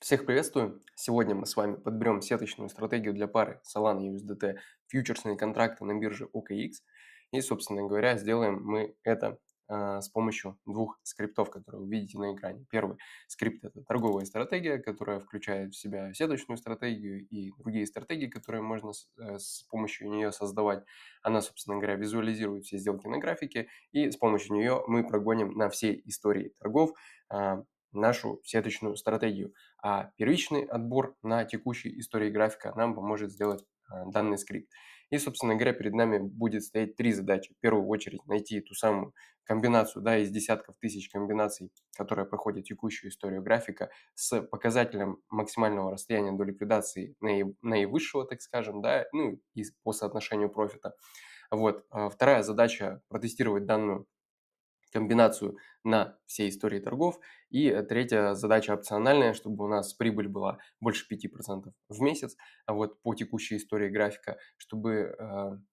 Всех приветствую! Сегодня мы с вами подберем сеточную стратегию для пары Solana USDT, фьючерсные контракты на бирже OKX. И, собственно говоря, сделаем мы это с помощью двух скриптов, которые вы видите на экране. Первый скрипт – это торговая стратегия, которая включает в себя сеточную стратегию и другие стратегии, которые можно с помощью нее создавать. Она, собственно говоря, визуализирует все сделки на графике, и с помощью нее мы прогоним на всей истории торгов нашу сеточную стратегию. А первичный отбор на текущей истории графика нам поможет сделать данный скрипт. И, собственно говоря, перед нами будет стоять три задачи. В первую очередь найти ту самую комбинацию из десятков тысяч комбинаций, которая проходит текущую историю графика с показателем максимального расстояния до ликвидации наивысшего, так скажем, ну и по соотношению профита. Вот. Вторая задача – протестировать данную комбинацию на всей истории торгов. И третья задача опциональная, чтобы у нас прибыль была больше 5% в месяц, а вот по текущей истории графика, чтобы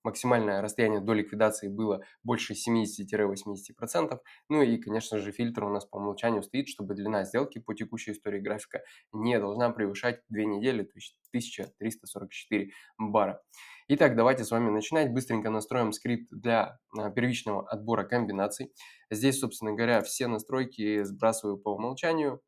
максимальное расстояние до ликвидации было больше 70-80%. Ну и, конечно же, фильтр у нас по умолчанию стоит, чтобы длина сделки по текущей истории графика не должна превышать 2 недели, то есть 1344 бара. Итак, давайте с вами начинать. Быстренько настроим скрипт для первичного отбора комбинаций. Здесь, собственно говоря, все настройки сбрасываю по умолчанию,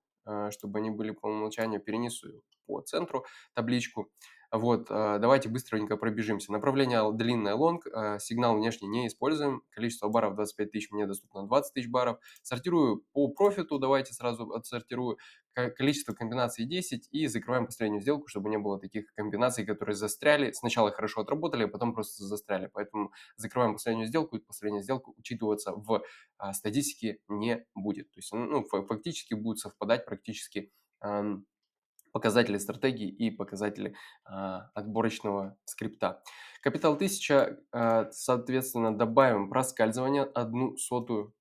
чтобы они были по умолчанию, перенесу по центру табличку. Вот, давайте быстренько пробежимся. Направление длинное лонг, сигнал внешний не используем, количество баров 25 тысяч, мне доступно 20 тысяч баров. Сортирую по профиту, давайте сразу отсортирую. Количество комбинаций 10 и закрываем последнюю сделку, чтобы не было таких комбинаций, которые застряли. Сначала хорошо отработали, а потом просто застряли. Поэтому закрываем последнюю сделку, и последняя сделка учитываться в статистике не будет. То есть фактически будут совпадать практически показатели стратегии и показатели отборочного скрипта. Капитал 1000, соответственно, добавим проскальзывание 1/100,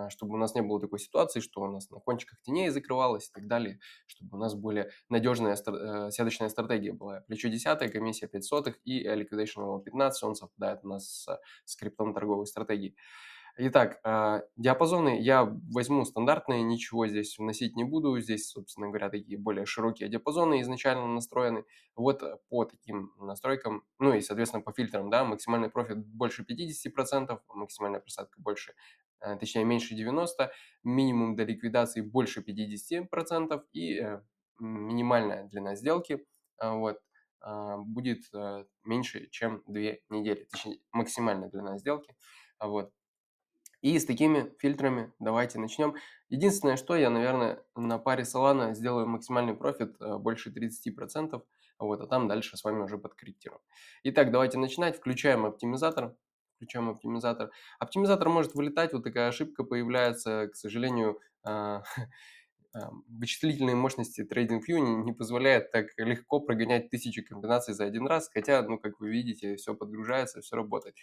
чтобы у нас не было такой ситуации, что у нас на кончиках теней закрывалось и так далее, чтобы у нас более надежная сеточная стратегия была. Плечо 10, комиссия 5 сотых и liquidation level 15, он совпадает у нас с скриптом торговой стратегии. Итак, диапазоны я возьму стандартные, ничего здесь вносить не буду. Здесь, собственно говоря, такие более широкие диапазоны изначально настроены. Вот по таким настройкам, ну и, соответственно, по фильтрам, максимальный профит больше 50%, максимальная просадка больше, точнее, меньше 90%, минимум до ликвидации больше 50% и минимальная длина сделки будет меньше, чем 2 недели, точнее, максимальная длина сделки. Вот. И с такими фильтрами давайте начнем. Единственное, что я, наверное, на паре Solana сделаю максимальный профит больше 30%, а там дальше с вами уже подкорректируем. Итак, давайте начинать. Включаем оптимизатор. Оптимизатор может вылетать, вот такая ошибка появляется, к сожалению, вычислительные мощности TradingView не позволяют так легко прогонять 1000 комбинаций за один раз, хотя, как вы видите, все подгружается, все работает.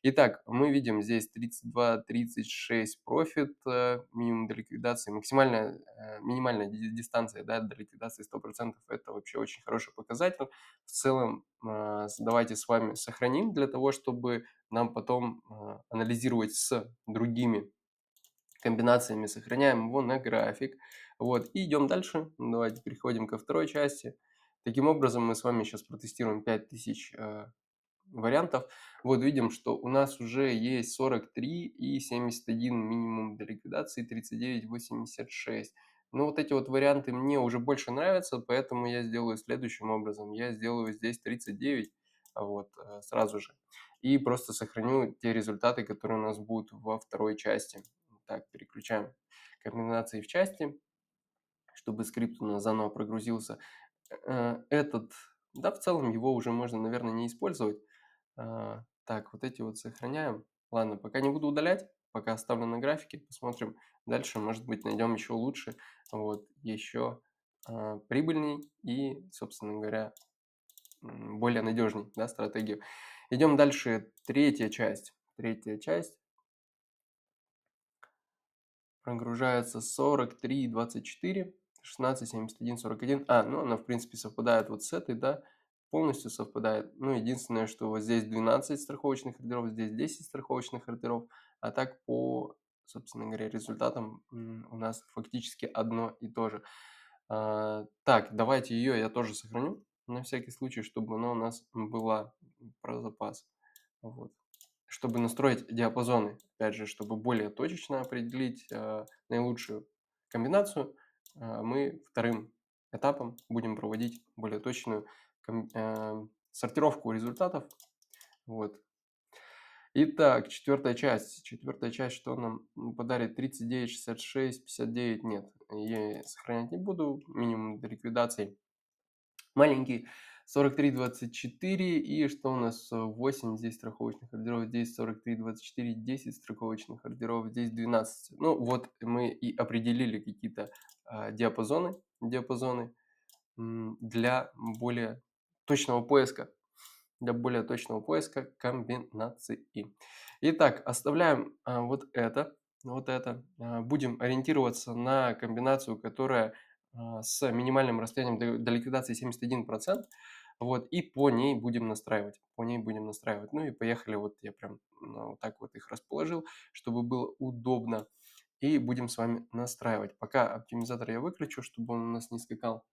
Итак, мы видим здесь 32-36 профит, минимум до ликвидации, минимальная дистанция до ликвидации 100%, это вообще очень хороший показатель. В целом, давайте с вами сохраним для того, чтобы нам потом анализировать с другими комбинациями, сохраняем его на график. Вот, и идем дальше. Давайте переходим ко второй части. Таким образом, мы с вами сейчас протестируем 5000 вариантов. Вот видим, что у нас уже есть 43 и 71 минимум до ликвидации, 39,86. Но вот эти вот варианты мне уже больше нравятся, поэтому я сделаю следующим образом. Я сделаю здесь 39 сразу же. И просто сохраню те результаты, которые у нас будут во второй части. Так, переключаем комбинации в части, чтобы скрипт у нас заново прогрузился. В целом его уже можно, наверное, не использовать. Так, вот эти вот сохраняем. Ладно, пока не буду удалять, пока оставлю на графике, посмотрим дальше, может быть, найдем еще лучше, еще прибыльней и, собственно говоря, более надежней, стратегию. Идем дальше, третья часть. Прогружается 43, 24, 16, 71, 41. Она, в принципе, совпадает вот с этой, полностью совпадает. Единственное, что вот здесь 12 страховочных ордеров, здесь 10 страховочных ордеров, а так по, собственно говоря, результатам у нас фактически одно и то же. Так, давайте ее я тоже сохраню на всякий случай, чтобы она у нас была про запас. Вот. Чтобы настроить диапазоны, опять же, чтобы более точечно определить наилучшую комбинацию, мы вторым этапом будем проводить более точную сортировку результатов. Вот. Итак, четвертая часть. Четвертая часть, что нам подарит? 39, 66, 59. Нет, я сохранять не буду. Минимум до ликвидации маленький. 43, 24. И что у нас? 8 здесь страховочных ордеров. Здесь 43, 24. 10 страховочных ордеров. Здесь 12. Ну вот мы и определили какие-то диапазоны для более точного поиска. Для более точного поиска комбинаций. Итак, оставляем вот это. Будем ориентироваться на комбинацию, которая с минимальным расстоянием до ликвидации 71%. Вот, и по ней будем настраивать. Ну и поехали. Вот я прям вот так вот их расположил, чтобы было удобно. И будем с вами настраивать. Пока оптимизатор я выключу, чтобы он у нас не скакал.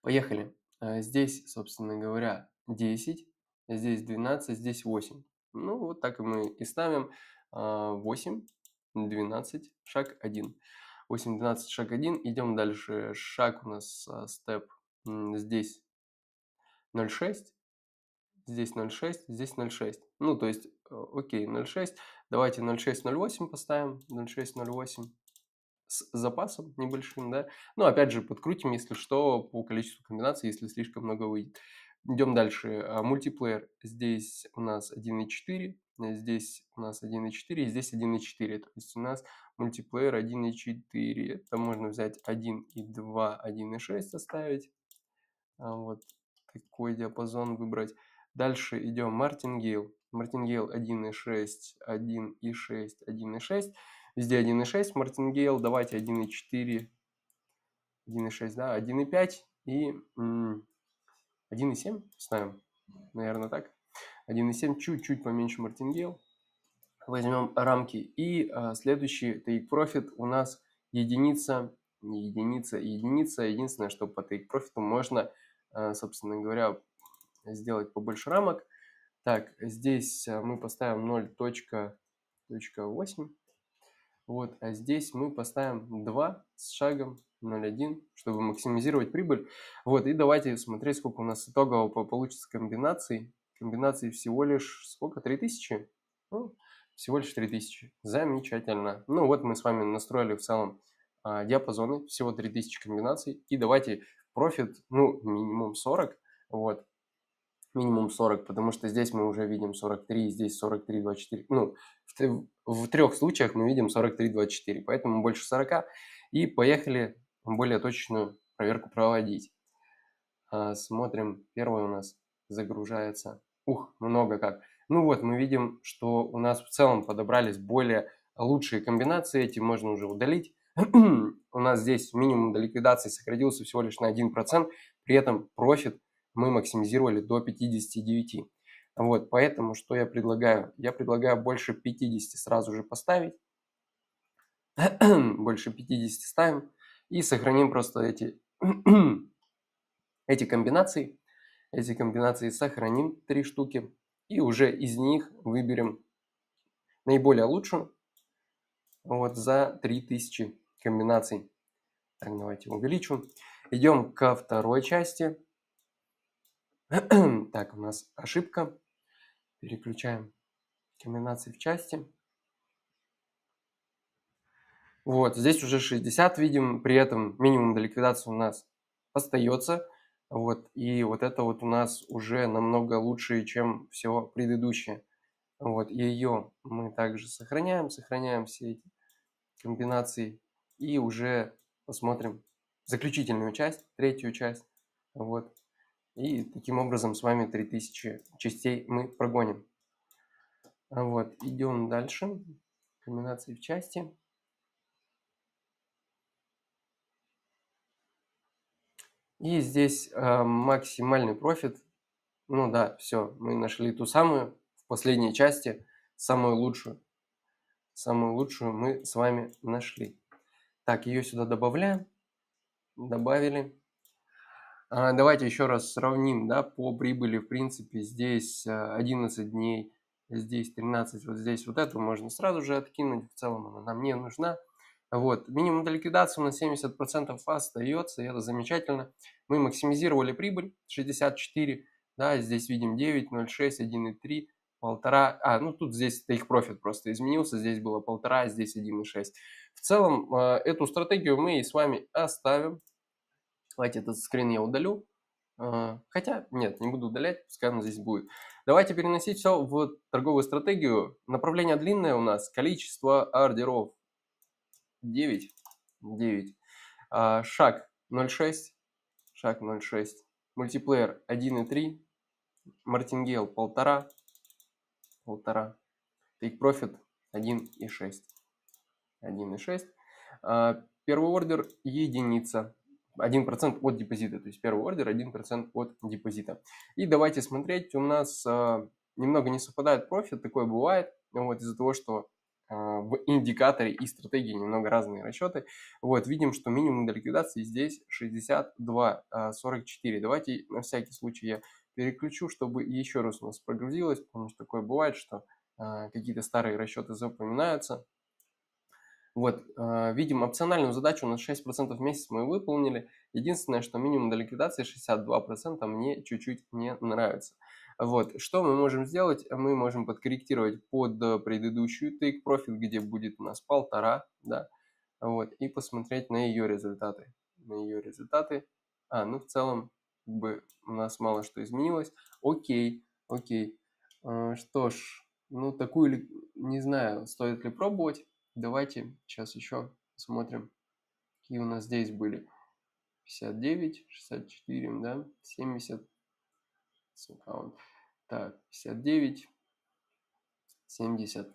Поехали. Здесь, собственно говоря, 10, здесь 12, здесь 8. Ну, вот так и мы и ставим. 8, 12, шаг 1. 8, 12, шаг 1. Идем дальше. Шаг у нас степ здесь 0,6, здесь 0,6, здесь 0,6. Ну, то есть, окей, 0,6. Давайте 0,6, 0,8 поставим. 0,6, 0,8. С запасом небольшим, да. Ну, опять же, подкрутим, если что, по количеству комбинаций, если слишком много выйдет. Идем дальше. Мультиплеер. Здесь у нас 1,4, здесь у нас 1,4, и здесь 1,4. То есть у нас мультиплеер 1,4. Это можно взять 1,2, 1,6 оставить. Вот такой диапазон выбрать. Дальше идем Martingale. Martingale 1,6, 1,6, 1,6. Везде 1,6 Martingale. Давайте 1,4, 1,6, да, 1,5 и 1,7 ставим. Наверное, так. 1,7, чуть-чуть поменьше Martingale. Возьмем рамки. И следующий Take Profit у нас единица. Единственное, что по Take Profit можно, собственно говоря, сделать побольше рамок. Так, здесь мы поставим 0.8. Вот, а здесь мы поставим 2 с шагом 0,1, чтобы максимизировать прибыль. Вот, и давайте смотреть, сколько у нас итогово получится комбинаций. Комбинаций всего лишь, сколько, 3000? Ну, всего лишь 3000. Замечательно. Ну, вот мы с вами настроили в целом диапазоны, всего 3000 комбинаций. И давайте профит, ну, минимум 40. Вот, минимум 40, потому что здесь мы уже видим 43, здесь 43, 24. Ну, в трех случаях мы видим 43, 24, поэтому больше 40. И поехали более точную проверку проводить. Смотрим, первый у нас загружается. Ух, много как. Ну вот, мы видим, что у нас в целом подобрались более лучшие комбинации. Эти можно уже удалить. У нас здесь минимум до ликвидации сократился всего лишь на 1%. При этом профит мы максимизировали до 59. Вот, поэтому что я предлагаю? Я предлагаю больше 50 сразу же поставить. Больше 50 ставим. И сохраним просто эти комбинации. Эти комбинации сохраним 3 штуки. И уже из них выберем наиболее лучшую. Вот за 3000 комбинаций. Так, давайте увеличу. Идем ко второй части. Так, у нас ошибка. Переключаем комбинации в части. Вот, здесь уже 60 видим, при этом минимум до ликвидации у нас остается. Вот, и вот это вот у нас уже намного лучше, чем все предыдущее. Вот, и ее мы также сохраняем все эти комбинации. И уже посмотрим заключительную часть, третью часть. Вот. И таким образом с вами 3000 частей мы прогоним. Вот, идем дальше. Комбинации в части. И здесь максимальный профит. Ну да, все, мы нашли ту самую в последней части, самую лучшую. Самую лучшую мы с вами нашли. Так, ее сюда добавляем. добавили. Давайте еще раз сравним, да, по прибыли, в принципе, здесь 11 дней, здесь 13, вот здесь вот эту можно сразу же откинуть, в целом она нам не нужна. Вот, минимум до ликвидации у нас 70% остается, и это замечательно. Мы максимизировали прибыль 64, да, здесь видим 9, 0,6, 1,3, 1,5, ну тут здесь take profit просто изменился, здесь было 1,5, здесь 1,6. В целом эту стратегию мы и с вами оставим. Давайте этот скрин я удалю. Хотя, нет, не буду удалять, пускай он здесь будет. Давайте переносить все в торговую стратегию. Направление длинное у нас, количество ордеров 9. 9. Шаг 0,6. Шаг 0,6. Мультиплеер 1,3. Мартингейл 1,5. 1,5. Take Profit 1,6. 1,6. Первый ордер единица. 1% от депозита, то есть первый ордер 1% от депозита. И давайте смотреть, у нас немного не совпадает профит, такое бывает, вот, из-за того, что в индикаторе и стратегии немного разные расчеты. Вот, видим, что минимум до ликвидации здесь 62,44. Давайте на всякий случай я переключу, чтобы еще раз у нас прогрузилось, потому что такое бывает, что какие-то старые расчеты запоминаются. Вот, видим опциональную задачу, у нас 6% в месяц мы выполнили. Единственное, что минимум до ликвидации 62% мне чуть-чуть не нравится. Вот, что мы можем сделать? Мы можем подкорректировать под предыдущую take profit, где будет у нас 1,5, да, вот, и посмотреть на ее результаты. На ее результаты. Ну, в целом, как бы у нас мало что изменилось. Окей, окей. Что ж, ну, такую, не знаю, стоит ли пробовать. Давайте сейчас еще посмотрим, какие у нас здесь были. 59, 64, да, 70. Так, 59, 70.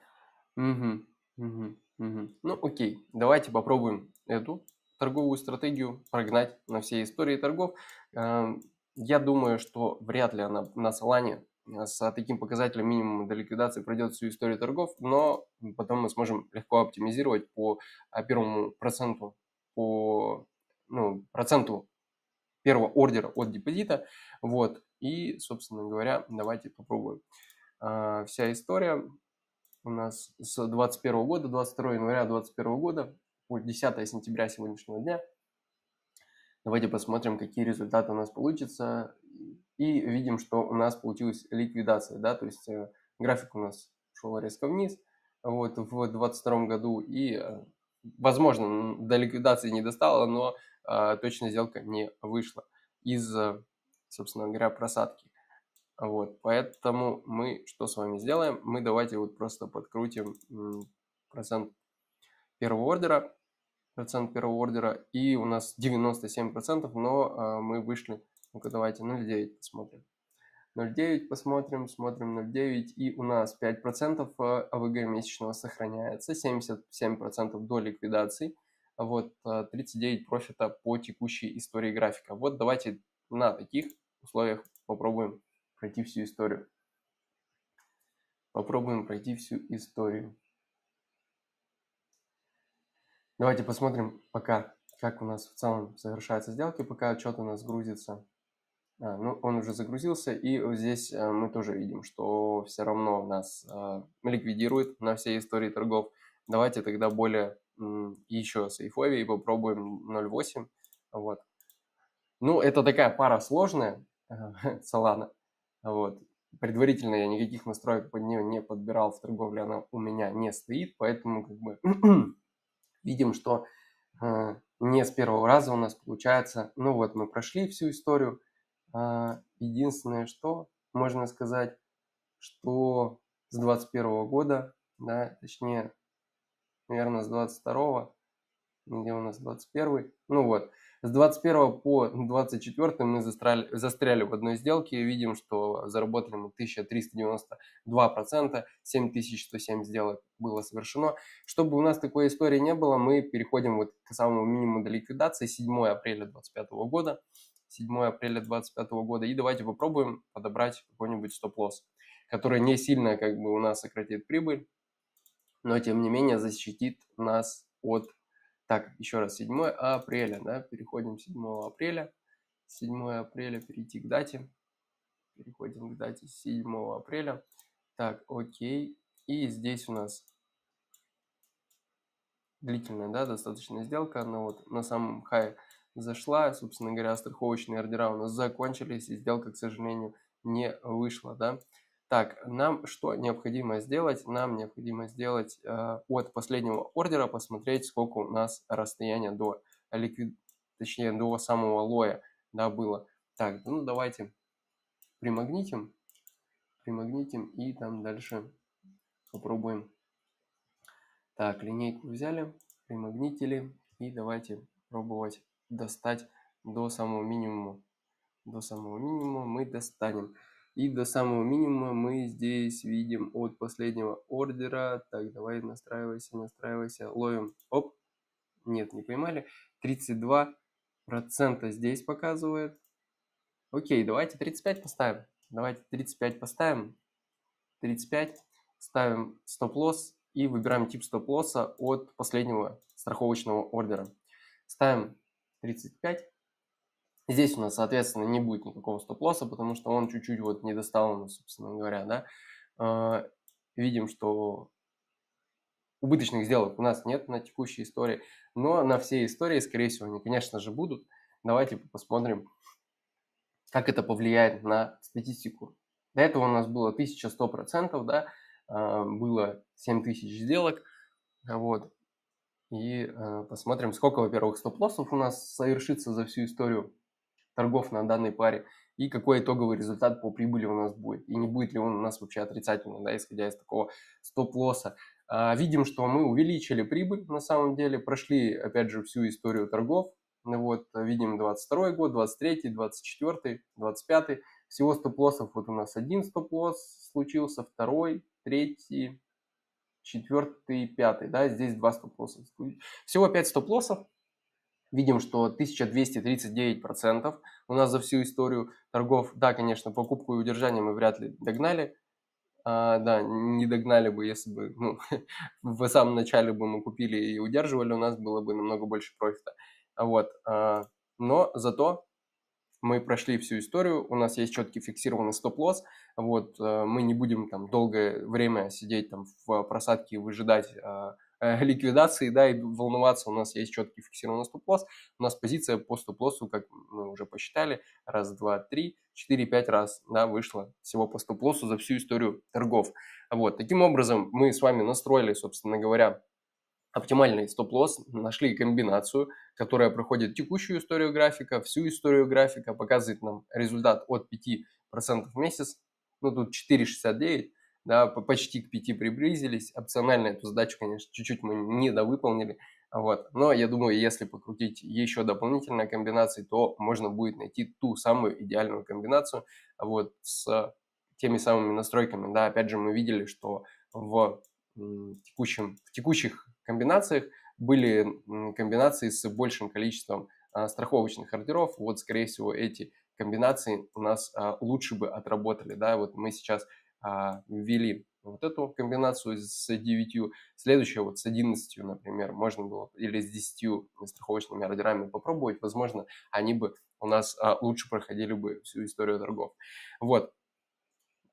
Угу, угу, угу. Ну, окей, давайте попробуем эту торговую стратегию прогнать на все истории торгов. Я думаю, что вряд ли она на Solana с таким показателем минимума до ликвидации пройдет всю историю торгов, но потом мы сможем легко оптимизировать по первому проценту, по проценту первого ордера от депозита. Вот, и, собственно говоря, давайте попробуем. Вся история у нас с 21 года, 22 января 2021 года по 10 сентября сегодняшнего дня. Давайте посмотрим, какие результаты у нас получатся. И видим, что у нас получилась ликвидация, да, то есть график у нас шел резко вниз вот, в 2022 году. И, возможно, до ликвидации не достало, но точно сделка не вышла из, собственно говоря, просадки. Вот, поэтому мы что с вами сделаем? Мы давайте вот просто подкрутим процент первого ордера, и у нас 97%, но мы вышли, ну-ка давайте 0,9 посмотрим. 0,9 посмотрим, смотрим 0,9, и у нас 5% АВГ месячного сохраняется, 77% до ликвидации, вот 39 профита по текущей истории графика. Вот давайте на таких условиях попробуем пройти всю историю. Попробуем пройти всю историю. Давайте посмотрим пока, как у нас в целом совершаются сделки, пока отчет у нас грузится. Ну, он уже загрузился, и вот здесь мы тоже видим, что все равно нас ликвидирует на всей истории торгов. Давайте тогда более еще сейфовее и попробуем 0,8. Вот. Ну, это такая пара сложная, Solana. Вот. Предварительно я никаких настроек под нее не подбирал в торговле, она у меня не стоит, поэтому как бы видим, что не с первого раза у нас получается. Ну вот, мы прошли всю историю. Единственное, что можно сказать, что с 21 года, да, точнее, наверное, с 22, где у нас 21, ну вот, с 21 по 24 мы застряли в одной сделке, видим, что заработали мы 1392%, 7107 сделок было совершено. Чтобы у нас такой истории не было, мы переходим вот к самому минимуму до ликвидации, 7 апреля 2025 года. 7 апреля 2025 года. И давайте попробуем подобрать какой-нибудь стоп-лосс, который не сильно как бы у нас сократит прибыль, но тем не менее защитит нас от Так, еще раз, 7 апреля, да, переходим 7 апреля. 7 апреля, перейти к дате. Переходим к дате 7 апреля. Так, окей. И здесь у нас длительная, да, достаточно сделка. Она вот на самом хай зашла. Собственно говоря, страховочные ордера у нас закончились, и сделка, к сожалению, не вышла, да. Так, нам что необходимо сделать? Нам необходимо сделать от последнего ордера, посмотреть, сколько у нас расстояние до точнее, до самого лоя, да, было. Так, ну давайте примагнитим и там дальше попробуем. Так, линейку взяли, примагнитили и давайте пробовать достать до самого минимума. До самого минимума мы достанем. И до самого минимума мы здесь видим от последнего ордера. Так, давай настраивайся. Ловим. Оп. Нет, не поймали. 32% здесь показывает. Окей, давайте 35 поставим. Давайте 35 поставим. 35. Ставим стоп-лосс и выбираем тип стоп-лосса от последнего страховочного ордера. Ставим 35. Здесь у нас, соответственно, не будет никакого стоп-лосса, потому что он чуть-чуть вот не достал у нас, собственно говоря, да. Видим, что убыточных сделок у нас нет на текущей истории, но на всей истории, скорее всего, они, конечно же, будут. Давайте посмотрим, как это повлияет на статистику. До этого у нас было 1100%, да, было 7000 сделок, вот. И посмотрим, сколько, во-первых, стоп-лоссов у нас совершится за всю историю торгов на данной паре, и какой итоговый результат по прибыли у нас будет, и не будет ли он у нас вообще отрицательный, да, исходя из такого стоп-лосса. Видим, что мы увеличили прибыль, на самом деле, прошли, опять же, всю историю торгов, вот, видим 22 год, 23, 24, 25, всего стоп-лоссов, вот у нас один стоп-лосс случился, второй, третий, четвертый, пятый, да, здесь два стоп-лосса. Всего 5 стоп-лоссов. Видим, что 1239% у нас за всю историю торгов. Да, конечно, покупку и удержание мы вряд ли догнали. Да, не догнали бы, если бы в самом начале бы мы купили и удерживали, у нас было бы намного больше профита. Вот. Но зато мы прошли всю историю, у нас есть четкий фиксированный стоп-лосс, вот, мы не будем там долгое время сидеть там в просадке и выжидать ликвидации, да, и волноваться, у нас есть четкий фиксированный стоп-лосс, у нас позиция по стоп-лоссу, как мы уже посчитали, раз, два, три, 4-5 раз, да, вышла всего по стоп-лоссу за всю историю торгов. Вот, таким образом мы с вами настроили, собственно говоря, оптимальный стоп-лосс, нашли комбинацию, которая проходит текущую историю графика, всю историю графика, показывает нам результат от 5% в месяц, ну тут 4,69, да, почти к 5 приблизились, опционально эту задачу, конечно, чуть-чуть мы недовыполнили, вот, но я думаю, если покрутить еще дополнительные комбинации, то можно будет найти ту самую идеальную комбинацию, вот, с теми самыми настройками, да, опять же мы видели, что в текущих комбинациях были комбинации с большим количеством страховочных ордеров. Вот, скорее всего, эти комбинации у нас лучше бы отработали. Да? Вот мы сейчас ввели вот эту комбинацию с 9, следующую вот с 11, например, можно было, или с 10 страховочными ордерами попробовать. Возможно, они бы у нас лучше проходили бы всю историю торгов. Вот.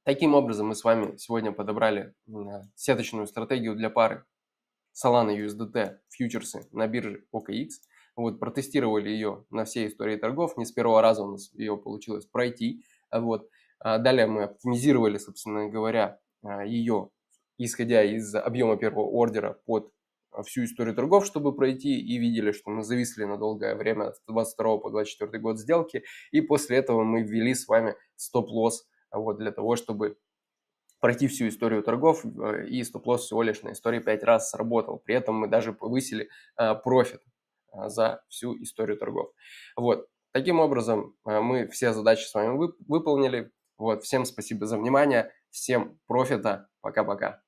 Таким образом, мы с вами сегодня подобрали сеточную стратегию для пары Solana USDT фьючерсы на бирже OKX. Вот, протестировали ее на всей истории торгов. Не с первого раза у нас ее получилось пройти. Вот. Далее мы оптимизировали, собственно говоря, ее, исходя из объема первого ордера под всю историю торгов, чтобы пройти, и видели, что мы зависли на долгое время с 22 по 24 год сделки, и после этого мы ввели с вами стоп-лосс, вот, для того, чтобы пройти всю историю торгов, и стоп-лосс всего лишь на истории 5 раз сработал. При этом мы даже повысили профит за всю историю торгов. Вот. Таким образом, мы все задачи с вами выполнили. Вот. Всем спасибо за внимание. Всем профита. Пока-пока.